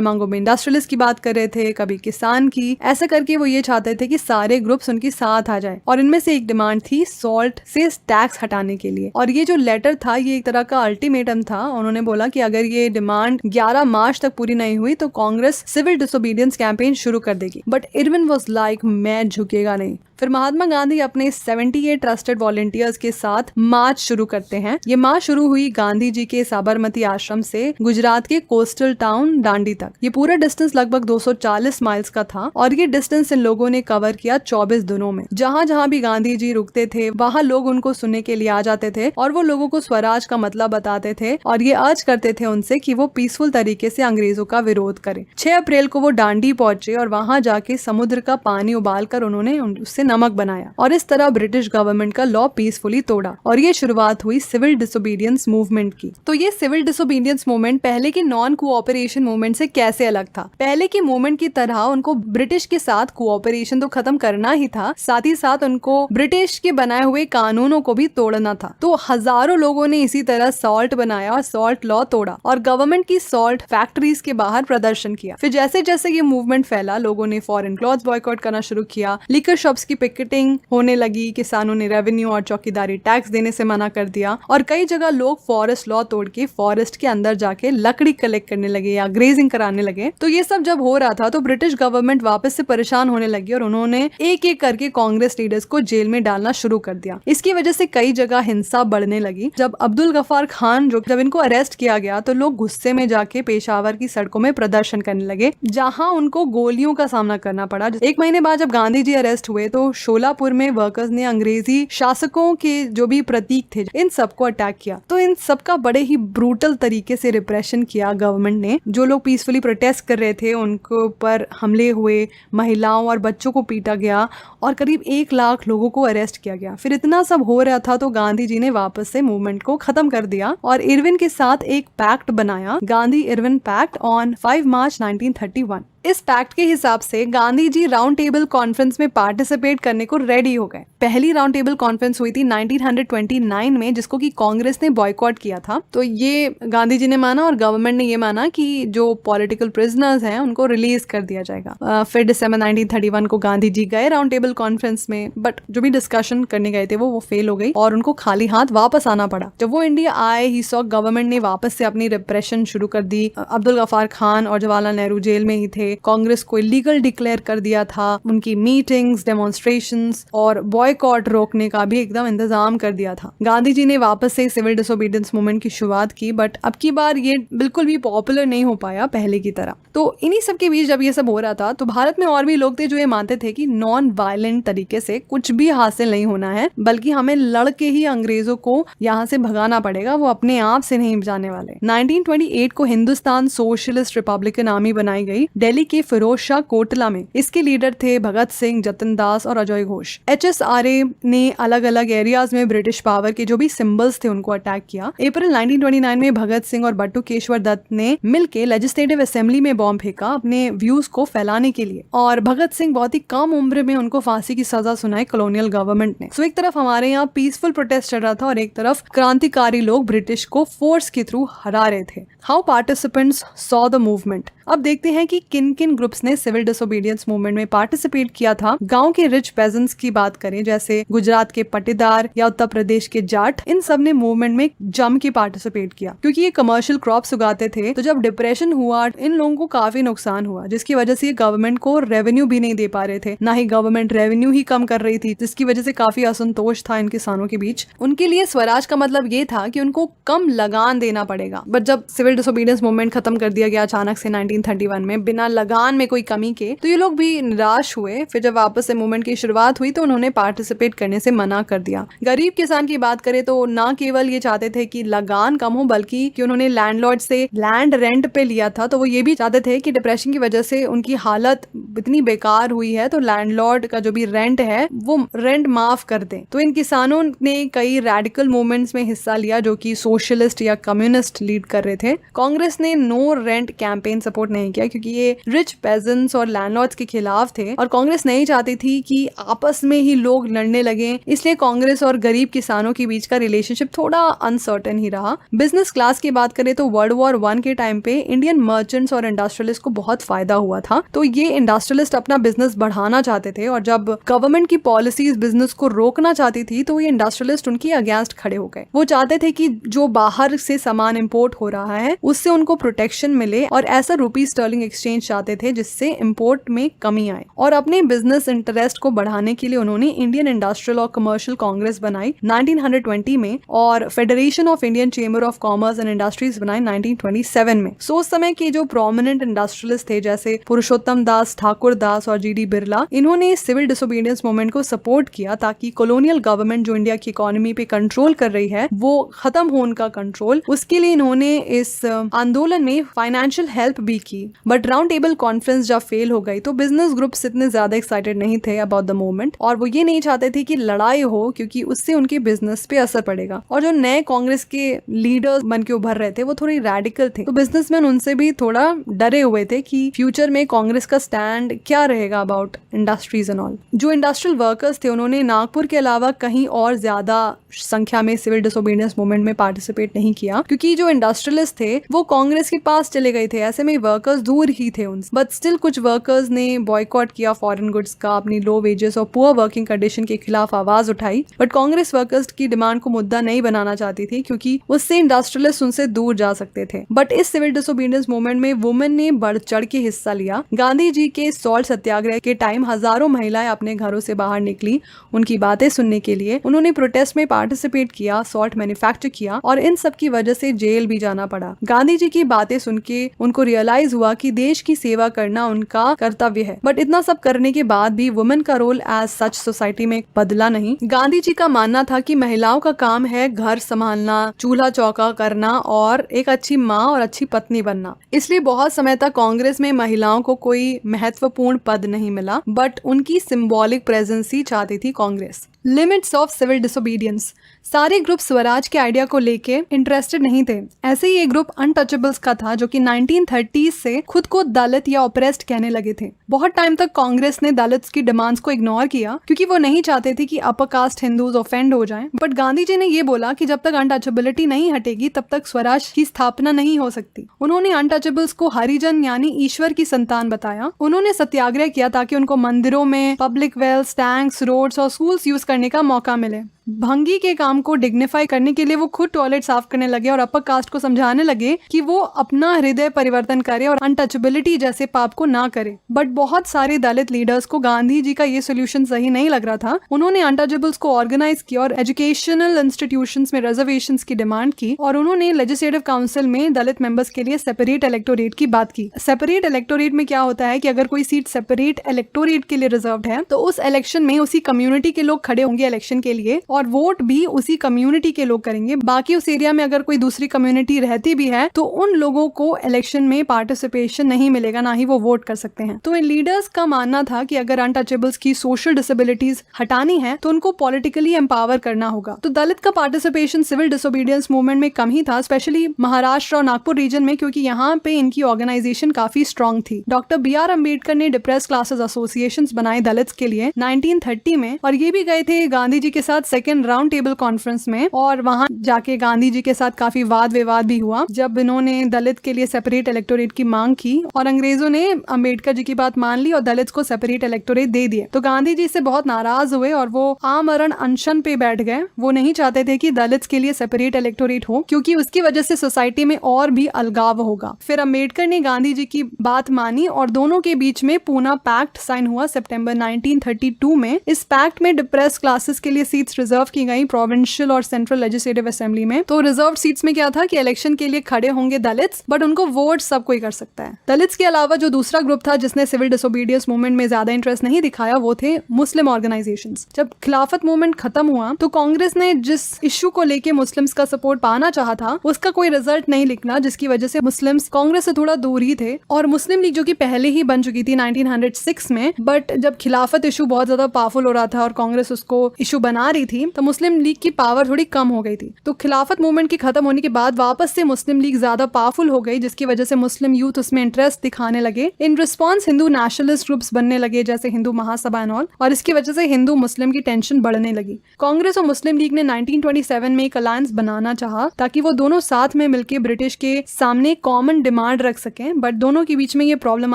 मांगों में इंडस्ट्रियलिस्ट की बात कर रहे थे, कभी किसान की। ऐसा करके वो ये चाहते थे कि सारे ग्रुप्स उनके साथ आ जाए। और इनमें से एक डिमांड थी सॉल्ट से टैक्स हटाने के लिए। और ये जो लेटर था ये एक तरह का अल्टीमेटम था। उन्होंने बोला कि अगर ये डिमांड 11 मार्च तक पूरी नहीं हुई तो कांग्रेस सिविल डिसोबीडियंस कैंपेन शुरू कर देगी। बट इरविन वाज लाइक, मैं झुकेगा नहीं। फिर महात्मा गांधी अपने 78 ट्रस्टेड वॉलंटियर्स के साथ मार्च शुरू करते हैं। ये मार्च शुरू हुई गांधी जी के साबरमती आश्रम से गुजरात के कोस्टल टाउन दांडी तक। ये पूरा डिस्टेंस लगभग 240 माइल्स का था और ये डिस्टेंस इन लोगों ने कवर किया 24 दिनों में। जहां जहां भी गांधी जी रुकते थे वहां लोग उनको सुनने के लिए आ जाते थे और वो लोगों को स्वराज का मतलब बताते थे और ये अर्ज करते थे उनसे कि वो पीसफुल तरीके से अंग्रेजों का विरोध करें। 6 अप्रैल को वो दांडी पहुंचे और वहां जाके समुद्र का पानी उबाल कर उन्होंने उससे नमक बनाया और इस तरह ब्रिटिश गवर्नमेंट का लॉ पीसफुली तोड़ा और ये शुरुआत हुई सिविल डिसोबीडियंस मूवमेंट की। तो ये सिविल डिसोबीडियंस मूवमेंट पहले के नॉन कोऑपरेशन मूवमेंट से कैसे अलग था? पहले के मूवमेंट की तरह उनको ब्रिटिश के साथ कोऑपरेशन तो खत्म करना ही था, साथ ही साथ उनको ब्रिटिश के बनाए हुए कानूनों को भी तोड़ना था। तो हजारों लोगों ने इसी तरह सॉल्ट बनाया और सॉल्ट लॉ तोड़ा और गवर्नमेंट की सॉल्ट फैक्ट्रीज के बाहर प्रदर्शन किया। फिर जैसे जैसे ये मूवमेंट फैला, लोगों ने फॉरेन क्लॉथ्स बॉयकॉट करना शुरू किया, लिकर शॉप्स की पिकेटिंग होने लगी, किसानों ने रेवेन्यू और चौकीदारी टैक्स देने से मना कर दिया और कई जगह लोग फॉरेस्ट लॉ तोड़ के फॉरेस्ट के अंदर जाके लकड़ी कलेक्ट करने लगे या ग्रेजिंग कराने लगे। तो ये सब जब हो रहा था तो ब्रिटिश गवर्नमेंट वापस से परेशान होने लगी और उन्होंने एक एक करके कांग्रेस लीडर्स को जेल में डालना शुरू कर दिया। इसकी वजह से कई जगह हिंसा बढ़ने लगी। जब अब्दुल गफ्फार खान जब इनको अरेस्ट किया गया तो लोग गुस्से में जाके पेशावर की सड़कों में प्रदर्शन करने लगे, जहां उनको गोलियों का सामना करना पड़ा। एक महीने बाद जब गांधी जी अरेस्ट हुए तो शोलापुर में वर्कर्स ने अंग्रेजी शासकों के जो भी प्रतीक थे इन सबको अटैक किया। तो इन सबका बड़े ही ब्रूटल तरीके से रिप्रेशन किया गवर्नमेंट ने। जो लोग पीसफुली प्रोटेस्ट कर रहे थे उनके ऊपर हमले हुए, महिलाओं और बच्चों को पीटा गया और करीब 1 लाख लोगों को अरेस्ट किया गया। फिर इतना सब हो रहा था तो गांधी जी ने वापस से मूवमेंट को खत्म कर दिया और इरविन के साथ एक पैक्ट बनाया, गांधी इरविन पैक्ट ऑन 5 मार्च 1931। इस पैक्ट के हिसाब से Gandhi ji round table conference में पार्टिसिपेट करने को रेडी हो गए। पहली राउंड टेबल कॉन्फ्रेंस हुई थी 1929 में, जिसको कि कांग्रेस ने बॉयकॉट किया था। तो ये गांधी जी ने माना और गवर्नमेंट ने ये माना कि जो पॉलिटिकल प्रिजनर्स हैं उनको रिलीज कर दिया जाएगा। फिर दिसंबर 1931 को गांधी जी गए राउंड टेबल कॉन्फ्रेंस में, बट जो भी डिस्कशन करने गए थे वो फेल हो गई और उनको खाली हाथ वापस आना पड़ा। जब वो इंडिया आए ही सॉ गवर्नमेंट ने वापस से अपनी रिप्रेशन शुरू कर दी। अब्दुल गफ्फार खान और जवाहरलाल नेहरू जेल में ही थे। कांग्रेस को इलीगल डिक्लेयर कर दिया था। उनकी मीटिंग्स, डेमोन्स्ट्रेशंस और बॉयकॉट रोकने का भी एकदम इंतजाम कर दिया था। गांधी जी ने वापस से सिविल डिसोबीडियंस मूवमेंट की शुरुआत की, बट अब की बार ये बिल्कुल भी पॉपुलर नहीं हो पाया पहले की तरह। तो इन्हीं सब के बीच जब ये सब हो रहा था तो भारत में और भी लोग थे जो ये मानते थे कि नॉन वायलेंट तरीके से कुछ भी हासिल नहीं होना है, बल्कि हमें लड़के ही अंग्रेजों को यहाँ से भगाना पड़ेगा, वो अपने आप से नहीं जाने वाले। 1928 को हिंदुस्तान सोशलिस्ट रिपब्लिकन आर्मी बनाई गई दिल्ली के फिरोज शाह कोटला में। इसके लीडर थे भगत सिंह, जतिन दास और अजय घोष। HSRA ने अलग अलग एरियाज में ब्रिटिश पावर के जो भी सिंबल्स थे उनको अटैक किया। अप्रैल 1929 में भगत सिंह और बटुकेश्वर दत्त ने मिलकर लेजिस्लेटिव असेंबली में बॉम्ब फेंका अपने व्यूज को फैलाने के लिए, और भगत सिंह बहुत ही कम उम्र में उनको फांसी की सजा सुनाई कॉलोनियल गवर्नमेंट ने। सो एक तरफ हमारे यहाँ पीसफुल प्रोटेस्ट चल रहा था और एक तरफ क्रांतिकारी लोग ब्रिटिश को फोर्स के थ्रू हरा रहे थे। How participants saw the movement. अब देखते हैं कि किन किन किन ग्रुप्स ने सिविल डिसोबीडियंस मूवमेंट में पार्टिसिपेट किया था। गांव के रिच पेजेंट्स की बात करें जैसे गुजरात के पटीदार या उत्तर प्रदेश के जाट, इन सब ने मूवमेंट में जम के पार्टिसिपेट किया क्योंकि ये कमर्शियल क्रॉप्स उगाते थे। तो जब डिप्रेशन हुआ इन लोगों को काफी नुकसान हुआ, जिसकी वजह से गवर्नमेंट को रेवेन्यू भी नहीं दे पा रहे थे, ना ही गवर्नमेंट रेवेन्यू ही कम कर रही थी, जिसकी वजह से काफी असंतोष था इन किसानों के बीच। उनके लिए स्वराज का मतलब ये था कि उनको कम लगान देना पड़ेगा। बट जब सिविल डिसोबीडियंस मूवमेंट खत्म कर दिया गया अचानक से 1931 में बिना लगान में कोई कमी के, तो ये लोग भी निराश हुए। फिर जब वापस से मूवमेंट की शुरुआत हुई तो उन्होंने पार्टिसिपेट करने से मना कर दिया। गरीब किसान की बात करें तो ना केवल ये चाहते थे कि लगान कम हो, बल्कि कि उन्होंने लैंडलॉर्ड से लैंड रेंट पे लिया था, तो वो ये भी चाहते थे कि डिप्रेशन की वजह से उनकी हालत इतनी बेकार हुई है तो लैंडलॉर्ड का जो भी रेंट है वो रेंट माफ कर दें। तो इन किसानों ने कई रेडिकल मूवमेंट्स में हिस्सा लिया जो कि सोशलिस्ट या कम्युनिस्ट लीड कर रहे थे। कांग्रेस ने नो रेंट कैंपेन सपोर्ट नहीं किया क्योंकि ये रिच पेजेंट्स और लैंडलॉर्ड्स के खिलाफ थे और कांग्रेस नहीं चाहती थी कि आपस में ही लोग लड़ने लगे, इसलिए कांग्रेस और गरीब किसानों के बीच का रिलेशनशिप थोड़ा अनसर्टेन ही रहा। बिजनेस क्लास की बात करें तो वर्ल्ड वॉर 1 के टाइम पे इंडियन मर्चेंट्स और इंडस्ट्रियलिस्ट को बहुत फायदा हुआ था, तो ये इंडस्ट्रियलिस्ट अपना बिजनेस बढ़ाना चाहते थे और जब गवर्नमेंट की पॉलिसीज बिजनेस को रोकना चाहती थी तो ये इंडस्ट्रियलिस्ट उनकी अगेंस्ट खड़े हो गए। वो चाहते थे कि जो बाहर से सामान इंपोर्ट हो रहा है उससे उनको प्रोटेक्शन मिले और ऐसा रूपी स्टर्लिंग एक्सचेंज चाहते थे जिससे इंपोर्ट में कमी आए। और अपने बिजनेस इंटरेस्ट को बढ़ाने के लिए उन्होंने इंडियन इंडस्ट्रियल और कमर्शियल कांग्रेस बनाई 1920 में और federation of Indian chamber of commerce and industries बनाई 1927 में। सो उस समय के जो प्रोमिनेंट इंडस्ट्रियलिस्ट थे जैसे पुरुषोत्तम दास, ठाकुर दास और जीडी बिरला, इन्होंने सिविल डिसोबीडियंस मूवमेंट को सपोर्ट किया ताकि कॉलोनियल गवर्नमेंट जो इंडिया की इकोनॉमी पे कंट्रोल कर रही है वो खत्म हो उनका कंट्रोल। उसके लिए इन्होंने इस आंदोलन में फाइनेंशियल हेल्प भी की। बट राउंड टेबल कॉन्फ्रेंस जब फेल हो गई तो बिजनेस ग्रुप्स इतने ज्यादा एक्साइटेड नहीं थे अबाउट द मूवमेंट और वो ये नहीं चाहते थे कि लड़ाई हो क्योंकि उससे उनके बिजनेस पे असर पड़ेगा। और जो नए कांग्रेस के लीडर्स बन के उभर रहे थे वो थोड़े रेडिकल थे, तो बिजनेसमैन उनसे भी थोड़ा डरे हुए थे कि फ्यूचर में कांग्रेस का स्टैंड क्या रहेगा अबाउट इंडस्ट्रीज एंड ऑल। जो इंडस्ट्रियल वर्कर्स थे उन्होंने नागपुर के अलावा कहीं और ज्यादा संख्या में सिविल डिसोबीडियंस मूवमेंट में पार्टिसिपेट नहीं किया क्योंकि जो इंडस्ट्रियलिस्ट थे वो कांग्रेस के पास चले गए थे, ऐसे में वर्कर्स दूर ही थे उनसे। बट स्टिल कुछ वर्कर्स ने बॉयकॉट किया फॉरेन गुड्स का, अपनी लो वेजेस और पुअर वर्किंग कंडीशन के खिलाफ आवाज उठाई। बट कांग्रेस वर्कर्स की डिमांड को मुद्दा नहीं बनाना चाहती थी क्योंकि उससे इंडस्ट्रियलिस्ट उनसे दूर जा सकते थे। बट इस सिविल डिसोबीडियंस मूवमेंट में वुमेन ने बढ़ चढ़ के हिस्सा लिया। गांधी जी के सॉल्ट सत्याग्रह के टाइम हजारों महिलाएं अपने घरों से बाहर निकली उनकी बातें सुनने के लिए। उन्होंने प्रोटेस्ट में पार्टिसिपेट किया, सॉल्ट मैन्युफैक्चर किया और इन सब की वजह से जेल भी जाना पड़ा। गांधी जी की बातें सुन के उनको रियलाइज हुआ कि देश की सेवा करना उनका कर्तव्य है। बट इतना सब करने के बाद भी वुमेन का रोल एज सच सोसाइटी में बदला नहीं। गांधी जी का मानना था कि महिलाओं का काम है घर संभालना, चूल्हा चौका करना और एक अच्छी माँ और अच्छी पत्नी बनना। इसलिए बहुत समय तक कांग्रेस में महिलाओं को कोई महत्वपूर्ण पद नहीं मिला, बट उनकी सिंबॉलिक प्रेजेंस ही चाहती थी Congress. Limits of civil disobedience. सारे ग्रुप स्वराज के आइडिया को लेके इंटरेस्टेड नहीं थे। ऐसे ही एक ग्रुप अनटचेबल्स का था जो कि 1930s से खुद को दलित या ऑप्रेस्ड कहने लगे थे। बहुत टाइम तक कांग्रेस ने दलित्स की डिमांड्स को इग्नोर किया क्योंकि वो नहीं चाहते थे कि अपर कास्ट हिंदूज ऑफेंड हो जाएं। बट गांधी जी ने ये बोला कि जब तक अनटचेबिलिटी नहीं हटेगी तब तक स्वराज की स्थापना नहीं हो सकती। उन्होंने अनटचेबल्स को हरिजन यानी ईश्वर की संतान बताया। उन्होंने सत्याग्रह किया ताकि उनको मंदिरों में पब्लिक वेल्स, टैंक्स, रोड्स और स्कूल्स यूज करने का मौका मिले। भंगी के काम को डिग्निफाई करने के लिए वो खुद टॉयलेट साफ करने लगे और अपर कास्ट को समझाने लगे कि वो अपना हृदय परिवर्तन करे और अनटचेबिलिटी जैसे पाप को ना करे। बट बहुत सारे दलित लीडर्स को गांधी जी का ये सोल्यूशन सही नहीं लग रहा था। उन्होंने अनटचेबल्स को ऑर्गेनाइज किया और एजुकेशनल इंस्टीट्यूशंस में रिजर्वेशंस की डिमांड की और उन्होंने लेजिस्लेटिव काउंसिल में दलित मेंबर्स के लिए सेपरेट इलेक्टोरेट की बात की। सेपरेट इलेक्टोरेट में क्या होता है कि अगर कोई सीट सेपरेट इलेक्टोरेट के लिए रिजर्व्ड है तो उस इलेक्शन में उसी कम्युनिटी के लोग खड़े होंगे इलेक्शन के लिए और वोट भी उसी कम्युनिटी के लोग करेंगे। बाकी उस एरिया में अगर कोई दूसरी कम्युनिटी रहती भी है तो उन लोगों को इलेक्शन में पार्टिसिपेशन नहीं मिलेगा, ना ही वो वोट कर सकते हैं। तो इन लीडर्स का मानना था कि अगर अनटचेबल्स की सोशल डिसेबिलिटीज हटानी है तो उनको पॉलिटिकली एम्पावर करना होगा। तो दलित का पार्टिसिपेशन सिविल डिसोबीडियंस मूवमेंट में कम ही था, स्पेशली महाराष्ट्र और नागपुर रीजन में, क्योंकि यहाँ पे इनकी ऑर्गेनाइजेशन काफी स्ट्रॉन्ग थी। Doctor B R. अम्बेडकर ने डिप्रेस क्लासेस एसोसिएशंस बनाए दलित्स के लिए 1930 में और ये भी गए थे गांधी जी के साथ सेकेंड राउंड टेबल कॉन्फ्रेंस में, और वहां जाके गांधी जी के साथ काफी वाद विवाद भी हुआ जब इन्होंने दलित के लिए सेपरेट इलेक्टोरेट की मांग की और अंग्रेजों ने अंबेडकर जी की बात मान ली और दलित को सेपरेट इलेक्टोरेट दे दिए। तो गांधी जी से बहुत नाराज हुए और वो आमरण अनशन पे बैठ गए। वो नहीं चाहते थे कि दलित के लिए सेपरेट इलेक्टोरेट हो क्योंकि उसकी वजह से सोसाइटी में और भी अलगाव होगा। फिर अंबेडकर ने गांधी जी की बात मानी और दोनों के बीच में पूना पैक्ट साइन हुआ सितंबर 1932 में। इस पैक्ट में डिप्रेस क्लासेस के लिए सीट्स रिजर्व की गई प्रोविंशियल और सेंट्रल लेजिस्लेटिव असेंबली में। तो रिजर्व सीट्स में क्या था कि इलेक्शन के लिए खड़े होंगे दलित्स, बट उनको वोट सब कोई कर सकता है। दलित्स के अलावा जो दूसरा ग्रुप था जिसने सिविल डिसोबीडियंस मूवमेंट में ज्यादा इंटरेस्ट नहीं दिखाया वो थे मुस्लिम ऑर्गेनाइजेशंस। जब खिलाफत मूवमेंट खत्म हुआ तो कांग्रेस ने जिस इश्यू को लेके मुस्लिम्स का सपोर्ट पाना चाहा था उसका कोई रिजल्ट नहीं निकला, जिसकी वजह से मुस्लिम्स कांग्रेस से थोड़ा दूर ही थे। और मुस्लिम लीग जो कि पहले ही बन चुकी थी 1906 में, बट जब खिलाफत इशू बहुत ज्यादा पावरफुल हो रहा था और कांग्रेस उसको इशू बना रही थी तो मुस्लिम लीग की पावर थोड़ी कम हो गई थी। तो खिलाफत मूवमेंट की खत्म होने के बाद वापस से मुस्लिम लीग ज्यादा पावरफुल हो गई, जिसकी वजह से मुस्लिम यूथ उसमें इंटरेस्ट दिखाने लगे। In response Hindu nationalist groups बनने लगे जैसे हिंदू महासभा एंड ऑल, और इसकी वजह से हिंदू मुस्लिम की टेंशन बढ़ने लगी। कांग्रेस और मुस्लिम लीग ने 1927 में एक अलायंस बनाना चाहा ताकि वो दोनों साथ में मिलकर ब्रिटिश के सामने कॉमन डिमांड रख सकें, बट दोनों के बीच में ये प्रॉब्लम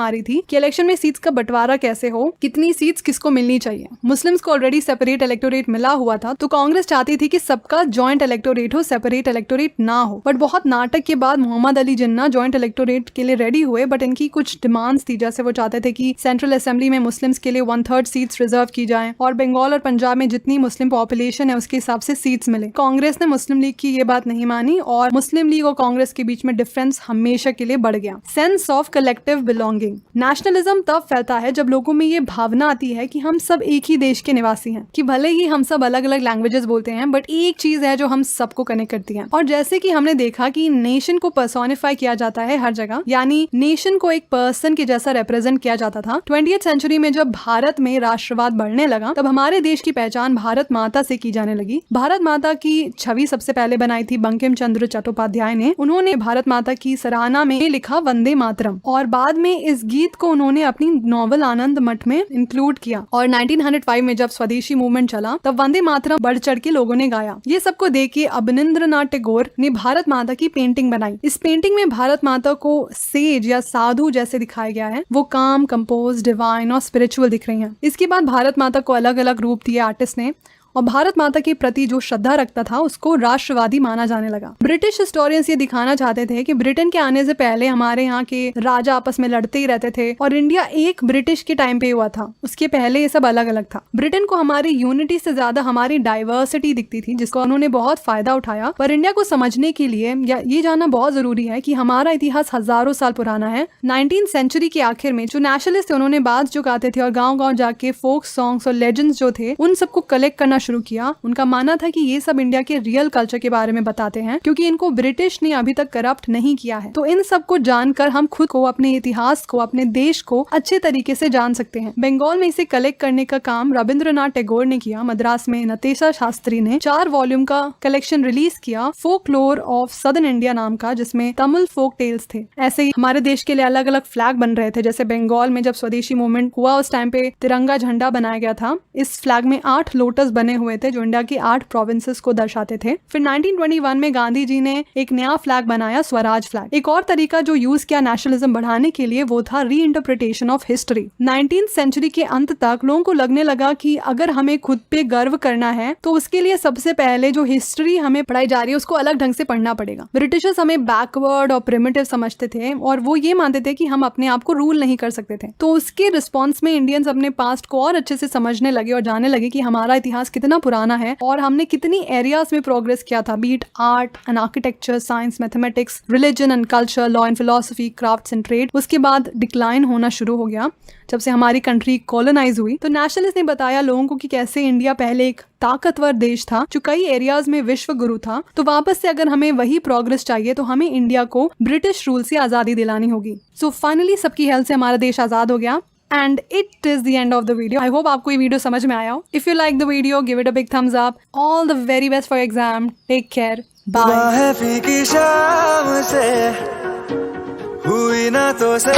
आ रही थी कि इलेक्शन में सीट्स का बंटवारा कैसे हो, कितनी सीट्स किसको मिलनी चाहिए। मुस्लिम्स को ऑलरेडी सेपरेट इलेक्टोरेट मिला हुआ था तो कांग्रेस चाहती थी कि सबका जॉइंट इलेक्टोरेट हो, सेपरेट इलेक्टोरेट ना हो। बट बहुत नाटक के बाद मोहम्मद अली जिन्ना जॉइंट इलेक्टोरेट के लिए रेडी हुए, बट इनकी कुछ डिमांड्स थी। जैसे वो चाहते थे कि सेंट्रल असेंबली में मुस्लिम्स के लिए 1/3 सीट्स रिजर्व की जाएं और बंगाल और पंजाब में जितनी मुस्लिम पॉपुलेशन है उसके हिसाब से सीट्स मिले। कांग्रेस ने मुस्लिम लीग की ये बात नहीं मानी और मुस्लिम लीग और कांग्रेस के बीच में डिफरेंस हमेशा के लिए बढ़ गया। Sense of collective belonging. Nationalism तब फैलता है जब लोगों में ये भावना आती है कि हम सब एक ही देश के निवासी हैं, कि भले ही हम सब अलग अलग लैंग्वेजेस बोलते हैं बट एक चीज है जो हम सबको कनेक्ट करती है। और जैसे कि हमने देखा कि नेशन को पर्सोनिफाई किया जाता है हर जगह, यानी नेशन को एक पर्सन के जैसा रिप्रेजेंट किया जाता था। 20th सेंचुरी में जब भारत में राष्ट्रवाद बढ़ने लगा तब हमारे देश की पहचान भारत माता से की जाने लगी। भारत माता की छवि सबसे पहले बनाई थी बंकिम चंद्र चट्टोपाध्याय ने। उन्होंने भारत माता की सराहना में लिखा वंदे मातरम और बाद में इस गीत को उन्होंने अपनी नॉवल आनंद मठ में इंक्लूड किया। और 1905 में जब स्वदेशी मूवमेंट चला तब वंदे मातरम बढ़ चढ़ के लोगों ने गाया। ये सबको देख के अवनींद्रनाथ टैगोर ने भारत माता की पेंटिंग बनाई। इस पेंटिंग में भारत माता को सेज या साधु जैसे दिखाया गया है। वो काम, कंपोज, डिवाइन और स्पिरिचुअल दिख रही हैं। इसके बाद भारत माता को अलग अलग रूप दिए आर्टिस्ट ने और भारत माता के प्रति जो श्रद्धा रखता था उसको राष्ट्रवादी माना जाने लगा। ब्रिटिश हिस्टोरियंस ये दिखाना चाहते थे कि ब्रिटेन के आने से पहले हमारे यहाँ के राजा आपस में लड़ते ही रहते थे और इंडिया एक ब्रिटिश के टाइम पे हुआ था, उसके पहले ये सब अलग अलग था। ब्रिटेन को हमारी यूनिटी से ज्यादा हमारी डाइवर्सिटी दिखती थी जिसको उन्होंने बहुत फायदा उठाया। पर इंडिया को समझने के लिए ये जानना बहुत जरूरी है कि हमारा इतिहास हजारों साल पुराना है। 19th सेंचुरी के आखिर में जो नेशनलिस्ट थे उन्होंने बात जो गाते थे और गाँव जाके फोक सॉन्ग्स और लेजेंड्स जो थे उन सबको कलेक्ट करना शुरू किया। उनका मानना था कि ये सब इंडिया के रियल कल्चर के बारे में बताते हैं क्योंकि इनको ब्रिटिश ने अभी तक करप्ट नहीं किया है। तो इन सब को जानकर हम खुद को, अपने इतिहास को, अपने देश को अच्छे तरीके से जान सकते हैं। बंगाल में इसे कलेक्ट करने का काम रविंद्रनाथ टैगोर ने किया। मद्रास में नतेशा शास्त्री ने 4 वॉल्यूम का कलेक्शन रिलीज किया, फोकलोर ऑफ सदर्न इंडिया नाम का, जिसमें तमिल फोक टेल्स थे। ऐसे ही हमारे देश के लिए अलग अलग फ्लैग बन रहे थे। जैसे बंगाल में जब स्वदेशी मूवमेंट हुआ उस टाइम पे तिरंगा झंडा बनाया गया था। इस फ्लैग में 8 लोटस बने हुए थे जो इंडिया की 8 प्रोविंसेस को दर्शाते थे। फिर 1921 में गांधी जी ने एक नया फ्लैग बनाया, स्वराज फ्लैग। एक और तरीका जो यूज किया नेशनलिज्म बढ़ाने के लिए वो था रीइंटरप्रिटेशन ऑफ हिस्ट्री। 19th सेंचुरी के अंत तक लोगों को लगने लगा कि अगर हमें खुद पे गर्व करना है तो उसके लिए सबसे पहले जो हिस्ट्री हमें पढ़ाई जा रही है उसको अलग ढंग से पढ़ना पड़ेगा। ब्रिटिशर्स हमें बैकवर्ड और प्रिमिटिव समझते थे और वो ये मानते थे कि हम अपने आप को रूल नहीं कर सकते थे। तो उसके रिस्पॉन्स में इंडियंस अपने पास्ट को और अच्छे से समझने लगे और जानने लगे कि हमारा इतिहास कितना पुराना है और हमने कितनी एरियाज में प्रोग्रेस किया था, be it art and architecture, science, mathematics, religion and culture, law and philosophy, crafts and trade. उसके बाद डिक्लाइन होना शुरू हो गया जब से हमारी कंट्री कॉलोनाइज हुई। तो नेशनलिस्ट ने बताया लोगों को कि कैसे इंडिया पहले एक ताकतवर देश था जो कई एरियाज में विश्व गुरु था। तो वापस से अगर हमें वही प्रोग्रेस चाहिए तो हमें इंडिया को ब्रिटिश रूल से आजादी दिलानी होगी। सो फाइनली सबकी हेल्प से हमारा देश आजाद हो गया। And it is the end of the video. I hope आपको ये वीडियो समझ में आया हो। If you like the video, give it a big thumbs up. All the very best for your exam. Take care. Bye. फीकी शाम से हुई ना तो से